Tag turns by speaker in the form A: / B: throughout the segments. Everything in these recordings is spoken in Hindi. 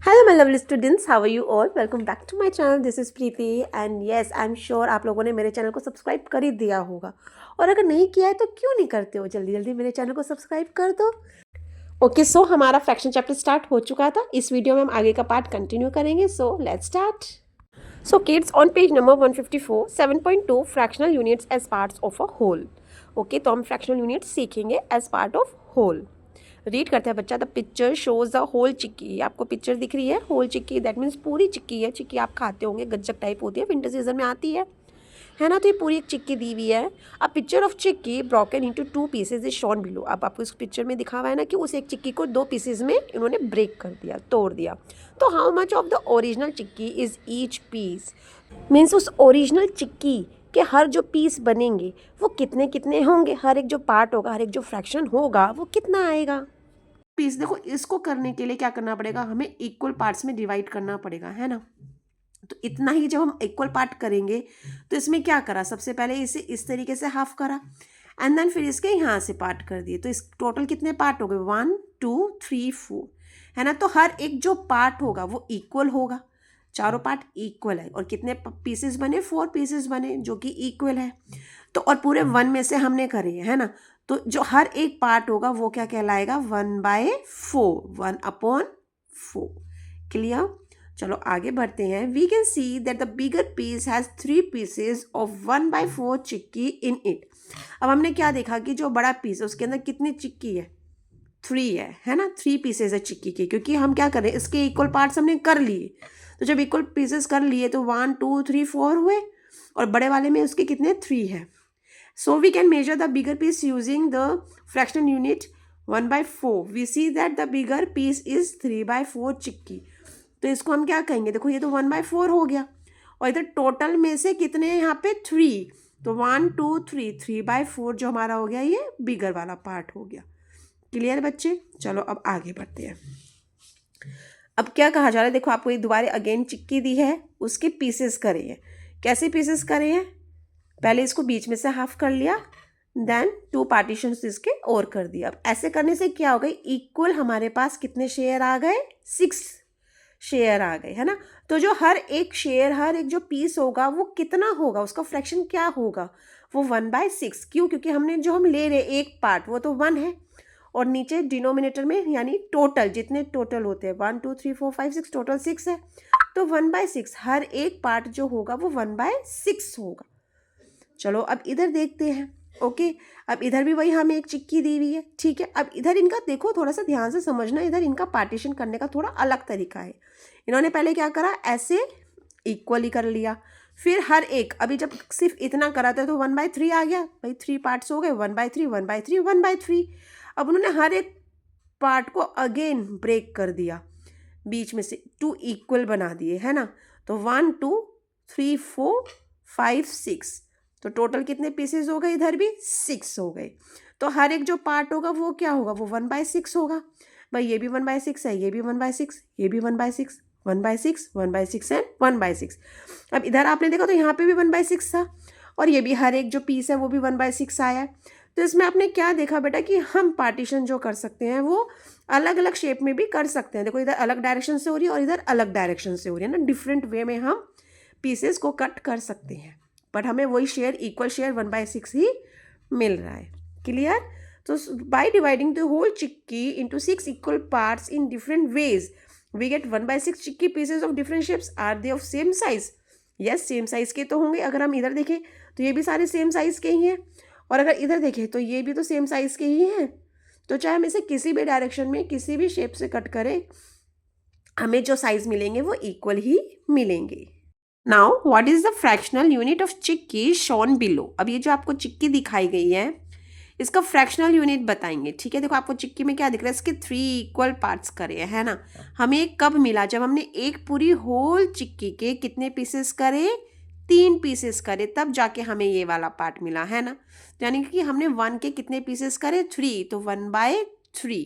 A: Hello my lovely students, how are you all? Welcome back to my channel. This is Preeti and yes I am sure आप लोगों ने मेरे चैनल को सब्सक्राइब कर ही दिया होगा. और अगर नहीं किया है तो क्यों नहीं करते हो? जल्दी जल्दी मेरे चैनल को सब्सक्राइब कर दो. ओके, सो हमारा फ्रैक्शन चैप्टर स्टार्ट हो चुका था. इस वीडियो में हम आगे का पार्ट कंटिन्यू करेंगे. So let's start. So kids, on page number 154, 7.2 fractional units as parts of a whole. Okay, तो हम फ्रैक्शनल यूनिट्स सीखेंगे as part of whole. Read करते हैं बच्चा. The picture shows the whole chikki. आपको पिक्चर दिख रही है होल चिक्की, दैट मीन्स पूरी चिक्की है. चिक्की आप खाते होंगे, गज्जक टाइप होती है, विंटर सीजन में आती है ना. तो ये पूरी एक चिक्की दी हुई है. A picture of chikki broken into 2 pieces is shown below. अब आपको इस पिक्चर में दिखा हुआ है ना कि उस एक चिक्की को 2 पीसेज में इन्होंने ब्रेक कर दिया, तोड़ दिया. तो how much of the original chikki is each piece. Means उस ओरिजिनल चिक्की के हर जो पीस बनेंगे वो कितने कितने होंगे. हर एक जो पार्ट होगा, हर एक जो फ्रैक्शन होगा वो कितना आएगा. पीस देखो, इसको करने के लिए क्या करना पड़ेगा, हमें इक्वल पार्ट्स में डिवाइड करना पड़ेगा, है ना. तो इतना ही जब हम इक्वल पार्ट करेंगे तो इसमें क्या करा, सबसे पहले इसे इस तरीके से हाफ करा एंड देन फिर इसके यहाँ से पार्ट कर दिए. तो इस टोटल कितने पार्ट हो गए, 1 2 3 4, है ना. तो हर एक जो पार्ट होगा वो इक्वल होगा. चारों पार्ट इक्वल है. और कितने पीसेस बने, 4 पीसेस बने जो कि इक्वल है. तो और पूरे 1 में से हमने करे है ना. तो जो हर एक पार्ट होगा वो क्या कहलाएगा, 1/4, 1/4. क्लियर. चलो आगे बढ़ते हैं. We can see that the bigger piece has 3 pieces of 1/4 chikki in it. अब हमने क्या देखा कि जो बड़ा पीस है उसके अंदर कितनी चिक्की है, 3 है ना. 3 पीसेस है चिक्की के, क्योंकि हम क्या करें, इसके इक्वल पार्ट्स हमने कर लिए. तो जब इक्वल पीसेस कर लिए तो 1 2 3 4 हुए और बड़े वाले में उसके कितने 3 है. So we can measure the bigger piece using the fractional unit 1/4. We see that the bigger piece is 3/4 चिक्की. तो इसको हम क्या कहेंगे, देखो ये तो 1/4 हो गया और इधर टोटल में से कितने हैं यहाँ पे 3. तो 1 2 3, 3/4 जो हमारा हो गया ये बिगर वाला पार्ट हो गया. क्लियर बच्चे. चलो अब आगे बढ़ते हैं. अब क्या कहा जा रहा है, देखो आपको ये दोबारा अगेन चिक्की दी है, उसके पीसेस करे हैं. कैसे पीसेस करे हैं, पहले इसको बीच में से हाफ कर लिया, देन 2 पार्टीशन इसके और कर दिया. अब ऐसे करने से क्या हो गई, इक्वल हमारे पास कितने शेयर आ गए, 6 शेयर आ गए, है ना. तो जो हर एक शेयर, हर एक जो पीस होगा वो कितना होगा, उसका फ्रैक्शन क्या होगा, वो 1/6. क्यों, क्योंकि हमने जो हम ले रहे एक पार्ट वो तो 1 है और नीचे डिनोमिनेटर में यानी टोटल जितने टोटल होते हैं 1 2 3 4 5 6, टोटल 6 है. तो 1/6 हर एक पार्ट जो होगा वो 1/6 होगा. चलो अब इधर देखते हैं. ओके, अब इधर भी वही हमें एक चिक्की दी हुई है, ठीक है. अब इधर इनका देखो, थोड़ा सा ध्यान से समझना, इधर इनका पार्टीशन करने का थोड़ा अलग तरीका है. इन्होंने पहले क्या करा, ऐसे इक्वली कर लिया, फिर हर एक, अभी जब सिर्फ इतना करा था तो 1/3 आ गया भाई, 3 पार्ट्स हो गए, 1/3 1/3 1/3. अब उन्होंने हर एक पार्ट को अगेन ब्रेक कर दिया, बीच में से 2 इक्वल बना दिए, है ना. तो 1 2 3 4 5 6, तो टोटल कितने पीसेस हो गए, इधर भी 6 हो गए. तो हर एक जो पार्ट होगा वो क्या होगा, वो 1/6 होगा. भाई ये भी 1/6 है, ये भी 1/6, ये भी 1/6, 1/6 1/6 एंड 1/6. अब इधर आपने देखा तो यहाँ पे भी 1/6 था और ये भी हर एक जो पीस है वो भी 1/6 आया है. तो इसमें आपने क्या देखा बेटा कि हम पार्टीशन जो कर सकते हैं वो अलग अलग शेप में भी कर सकते हैं. देखो इधर अलग डायरेक्शन से हो रही है और इधर अलग डायरेक्शन से हो रही है ना. डिफरेंट वे में हम पीसेस को कट कर सकते हैं, बट हमें वही शेयर, इक्वल शेयर 1/6 ही मिल रहा है. क्लियर. तो by dividing the whole chikki into 6 equal parts in different ways we get 1/6 chikki pieces of different shapes. Are they of same size. Yes, same size के तो होंगे. अगर हम इधर देखें तो ये भी सारे सेम साइज के ही हैं और अगर इधर देखें तो ये भी तो सेम साइज के ही हैं. तो चाहे हम इसे किसी भी डायरेक्शन में किसी भी शेप से कट करें, हमें जो साइज मिलेंगे वो इक्वल ही मिलेंगे. Now what is the fractional unit of chikki shown below. अब ये जो आपको चिक्की दिखाई गई है इसका फ्रैक्शनल यूनिट बताएंगे, ठीक है. देखो आपको चिक्की में क्या दिख रहा है, इसके 3 इक्वल पार्ट्स करे हैं, है ना. हमें कब मिला, जब हमने एक पूरी होल चिक्की के कितने पीसेस करे, 3 पीसेस करे, तब जाके हमें ये वाला पार्ट मिला, है ना. तो यानी कि हमने 1 के कितने पीसेस करे, 3, तो 1/3.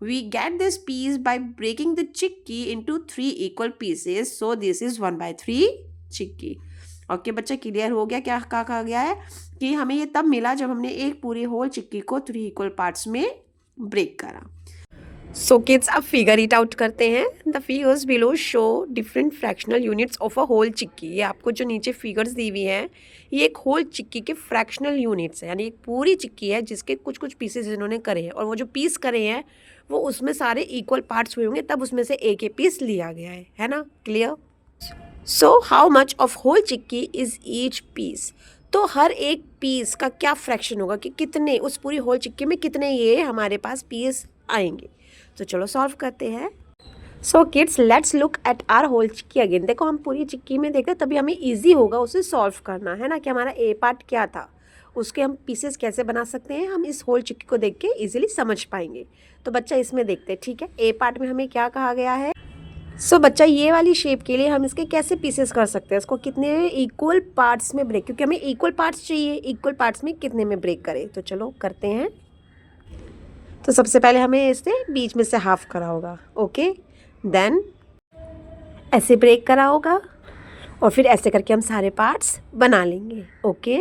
A: We get this piece by breaking the chickpea into 3 equal pieces. So this is 1/3 chickpea. Okay बच्चा, क्लियर हो गया क्या कहा गया है कि हमें ये तब मिला जब हमने एक पूरी होल चिक्की को 3 इक्वल पार्ट्स में ब्रेक करा. सो किड्स अब फिगर इट आउट करते हैं। The figures below show different fractional units of a whole chikki. ये आपको जो नीचे फिगर्स दी हुई हैं ये एक होल चिक्की के फ्रैक्शनल यूनिट्स है, यानी एक पूरी चिक्की है जिसके कुछ कुछ पीसेस इन्होंने करे हैं, और वो जो पीस करे हैं वो उसमें सारे इक्वल पार्ट्स हुए होंगे, तब उसमें से एक एक पीस लिया गया है ना। Clear? So how much of whole chikki is each piece. तो हर एक पीस का क्या फ्रैक्शन होगा कि कितने उस पूरी होल चिक्की में कितने ये हमारे पास पीस आएंगे। तो चलो सॉल्व करते हैं। So kids let's look at our whole chikki again. देखो हम पूरी चिक्की में देखते तभी हमें ईजी होगा उसे सॉल्व करना, है ना, कि हमारा ए पार्ट क्या था, उसके हम पीसेस कैसे बना सकते हैं, हम इस होल चिक्की को देख के ईजिली समझ पाएंगे। तो बच्चा इसमें देखते हैं, ठीक है। ए पार्ट में हमें क्या कहा गया है। सो बच्चा ये वाली शेप के लिए हम इसके कैसे पीसेस कर सकते हैं, इसको कितने इक्वल पार्ट्स में ब्रेक, क्योंकि हमें इक्वल पार्ट्स चाहिए, इक्वल पार्ट्स में कितने में ब्रेक करें। तो चलो करते हैं। तो सबसे पहले हमें इसे बीच में से हाफ करा होगा, ओके, देन ऐसे ब्रेक करा होगा, और फिर ऐसे करके हम सारे पार्ट्स बना लेंगे, ओके।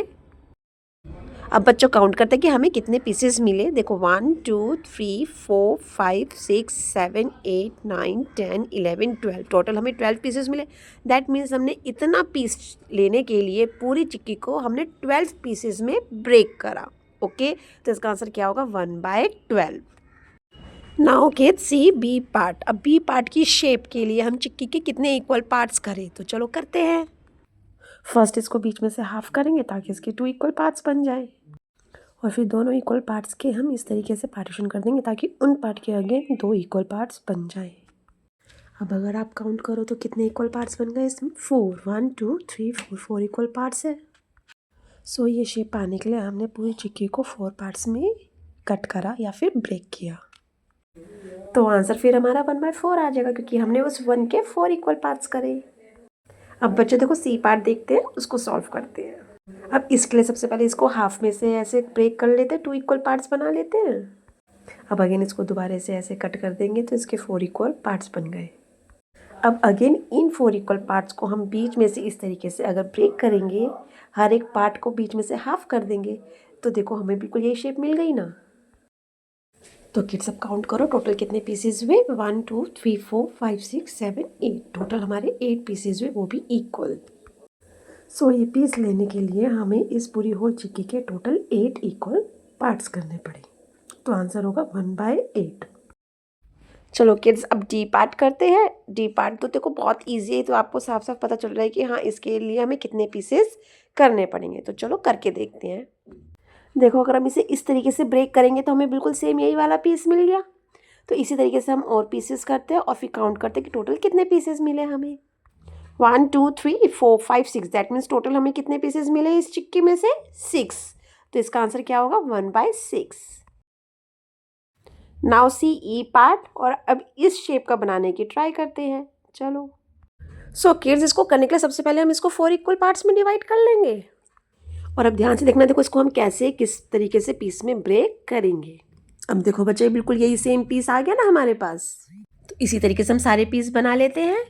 A: अब बच्चों काउंट करते हैं कि हमें कितने पीसेस मिले। देखो 1 2 3 4 5 6 7 8 9 10 11 12, टोटल हमें 12 पीसेस मिले। दैट मीन्स हमने इतना पीस लेने के लिए पूरी चिक्की को हमने 12 पीसेस में ब्रेक करा, ओके। तो इसका आंसर क्या होगा, 1/12। Now kids see B part. अब बी पार्ट की शेप के लिए हम चिक्की के कितने इक्वल पार्ट्स करें। तो चलो करते हैं। फर्स्ट इसको बीच में से हाफ करेंगे ताकि इसके 2 इक्वल पार्ट्स बन जाए, और फिर दोनों इक्वल पार्ट्स के हम इस तरीके से पार्टीशन कर देंगे ताकि उन पार्ट के अगेन 2 इक्वल पार्ट्स बन जाए। अब अगर आप काउंट करो तो कितने इक्वल पार्ट्स बन गए इसमें, 4 1 2 3 4 इक्वल पार्ट्स है। सो ये शेप पाने के लिए हमने पूरी चिक्की को 4 पार्ट्स में कट करा या फिर ब्रेक किया। तो आंसर फिर हमारा 1/4 आ जाएगा, क्योंकि हमने उस 1 के 4 इक्वल पार्ट्स करे। अब बच्चे देखो सी पार्ट देखते हैं, उसको सॉल्व करते हैं। अब इसके लिए सबसे पहले इसको हाफ में से ऐसे ब्रेक कर लेते हैं, 2 इक्वल पार्ट्स बना लेते हैं। अब अगेन इसको दोबारा से ऐसे कट कर देंगे तो इसके 4 इक्वल पार्ट्स बन गए। अब अगेन इन 4 इक्वल पार्ट्स को हम बीच में से इस तरीके से अगर ब्रेक करेंगे, हर एक पार्ट को बीच में से हाफ कर देंगे, तो देखो हमें बिल्कुल यही शेप मिल गई ना। तो किड्स अब काउंट करो टोटल कितने पीसेज हुए, 1 2 3 4 5 6 7 8, टोटल हमारे 8 पीसेज हुए, वो भी इक्वल। सो ये पीस लेने के लिए हमें इस पूरी होल चिक्की के टोटल 8 इक्वल पार्ट्स करने पड़े। तो आंसर होगा 1/8। चलो किड्स अब डी पार्ट करते हैं। डी पार्ट तो देखो बहुत इजी है, तो आपको साफ साफ पता चल रहा है कि हाँ इसके लिए हमें कितने पीसेस करने पड़ेंगे। तो चलो करके देखते हैं। देखो अगर हम इसे इस तरीके से ब्रेक करेंगे तो हमें बिल्कुल सेम यही वाला पीस मिल गया। तो इसी तरीके से हम और पीसेस करते हैं और फिर काउंट करते हैं कि टोटल कितने पीसेस मिले हमें। 1 2 3 4 5 6, दैट मीन्स टोटल हमें कितने पीसेस मिले इस चिक्की में से, 6। तो इसका आंसर क्या होगा, 1/6। नाउ सी ई पार्ट, और अब इस शेप का बनाने की ट्राई करते हैं। चलो सो किड्स इसको करने के लिए सबसे पहले हम इसको 4 इक्वल पार्ट्स में डिवाइड कर लेंगे, और अब ध्यान से देखना, देखो इसको हम कैसे किस तरीके से पीस में ब्रेक करेंगे। अब देखो बच्चे बिल्कुल यही सेम पीस आ गया ना हमारे पास। तो इसी तरीके से हम सारे पीस बना लेते हैं,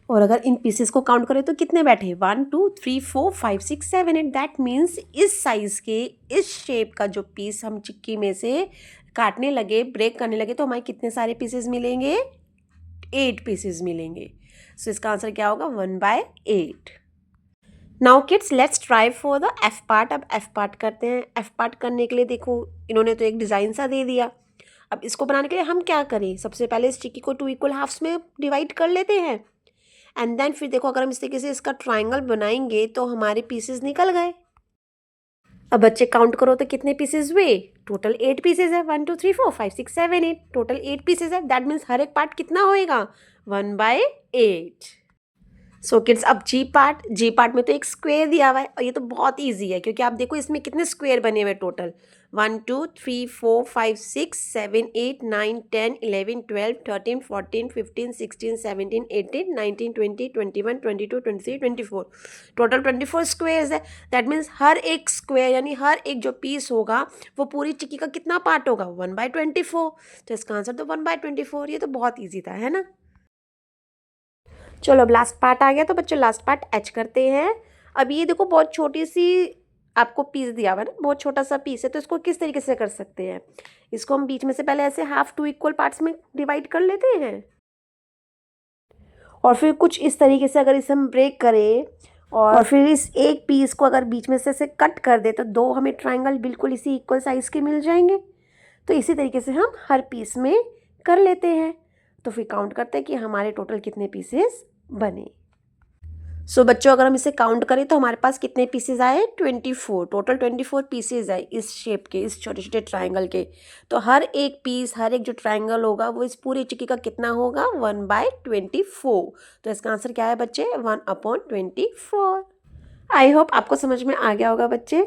A: और अगर इन पीसेस को काउंट करें तो कितने बैठे, 1 2 3 4 5 6 7 8, दैट मीन्स इस साइज़ के इस शेप का जो पीस हम चिक्की में से काटने लगे, ब्रेक करने लगे, तो हमारे कितने सारे पीसेस मिलेंगे, 8 पीसेस मिलेंगे। सो इसका आंसर क्या होगा, 1/8। Now kids let's try for the F part. अब एफ पार्ट करते हैं। एफ पार्ट करने के लिए देखो इन्होंने तो एक डिज़ाइन सा दे दिया। अब इसको बनाने के लिए हम क्या करें, सबसे पहले इस चिक्की को 2 इक्वल हाफ्स में डिवाइड कर लेते हैं, एंड देन फिर देखो अगर हम इस तरीके से इसका ट्राइंगल बनाएंगे तो हमारे पीसेस निकल गए। अब बच्चे काउंट करो तो कितने पीसेस हुए, टोटल 8 पीसेस है, 1 2 3 4 5 6 7 8, टोटल 8 पीसेस है। दैट मीन्स हर एक पार्ट कितना होएगा, 1/8। सो किड्स अब जी पार्ट। जी पार्ट में तो एक स्क्वायर दिया हुआ है, और ये तो बहुत ईजी है क्योंकि आप देखो इसमें कितने स्क्वायर बने हुए टोटल, 1 2 3 4 5 6 7 8 9 10 11 12 13 14 15 16 17 18 19 20 21 22 23 24, टोटल 24 स्क्वायर्स है। दैट मीन्स हर एक स्क्वायर यानी हर एक जो पीस होगा वो पूरी चिक्की का कितना पार्ट होगा, 1/24। तो इसका आंसर तो 1/24। ये तो बहुत ईजी था, है ना। चलो अब लास्ट पार्ट आ गया, तो बच्चों लास्ट पार्ट एच करते हैं। अब ये देखो बहुत छोटी सी आपको पीस दिया हुआ है ना, बहुत छोटा सा पीस है, तो इसको किस तरीके से कर सकते हैं, इसको हम बीच में से पहले ऐसे हाफ 2 इक्वल पार्ट्स में डिवाइड कर लेते हैं और फिर कुछ इस तरीके से अगर इसे हम ब्रेक करें और फिर इस एक पीस को अगर बीच में से ऐसे कट कर दे तो 2 हमें ट्रायंगल बिल्कुल इसी इक्वल साइज़ के मिल जाएंगे। तो इसी तरीके से हम हर पीस में कर लेते हैं। तो फिर काउंट करते हैं कि हमारे टोटल कितने पीसेस बने। सो बच्चों, अगर हम इसे काउंट करें तो हमारे पास कितने पीसेज आए, 24, टोटल 24 पीसेज आए इस शेप के, इस छोटे छोटे ट्रायंगल के। तो हर एक पीस, हर एक जो ट्रायंगल होगा वो इस पूरी चिक्की का कितना होगा, 1/24। तो इसका आंसर क्या है बच्चे, 1/24। आई होप आपको समझ में आ गया होगा बच्चे।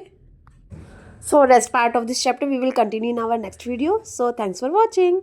A: So rest part of this chapter we will continue in our next video. So thanks for watching.